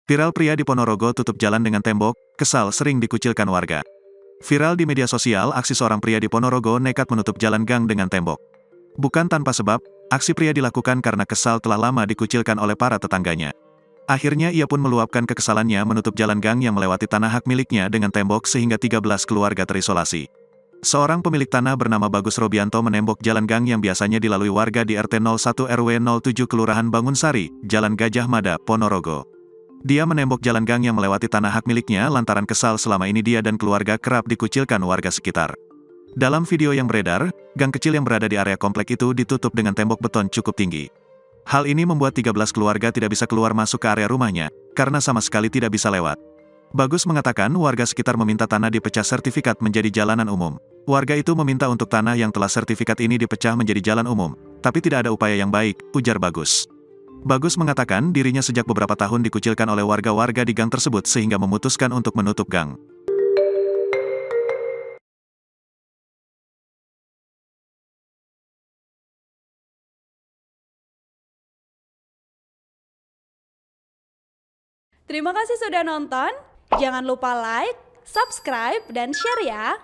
Viral pria di Ponorogo tutup jalan dengan tembok, kesal sering dikucilkan warga. Viral di media sosial, aksi seorang pria di Ponorogo nekat menutup jalan gang dengan tembok. Bukan tanpa sebab, aksi pria dilakukan karena kesal telah lama dikucilkan oleh para tetangganya. Akhirnya ia pun meluapkan kekesalannya menutup jalan gang yang melewati tanah hak miliknya dengan tembok sehingga 13 keluarga terisolasi. Seorang pemilik tanah bernama Bagus Robianto menembok jalan gang yang biasanya dilalui warga di RT 01 RW 07 Kelurahan Bangunsari, Jalan Gajah Mada, Ponorogo. Dia menembok jalan gang yang melewati tanah hak miliknya lantaran kesal selama ini dia dan keluarga kerap dikucilkan warga sekitar. Dalam video yang beredar, gang kecil yang berada di area komplek itu ditutup dengan tembok beton cukup tinggi. Hal ini membuat 13 keluarga tidak bisa keluar masuk ke area rumahnya, karena sama sekali tidak bisa lewat. Bagus mengatakan warga sekitar meminta tanah dipecah sertifikat menjadi jalanan umum. Warga itu meminta untuk tanah yang telah sertifikat ini dipecah menjadi jalan umum, tapi tidak ada upaya yang baik, ujar Bagus. Bagus mengatakan dirinya sejak beberapa tahun dikucilkan oleh warga-warga di gang tersebut sehingga memutuskan untuk menutup gang. Terima kasih sudah nonton. Jangan lupa like, subscribe, dan share ya.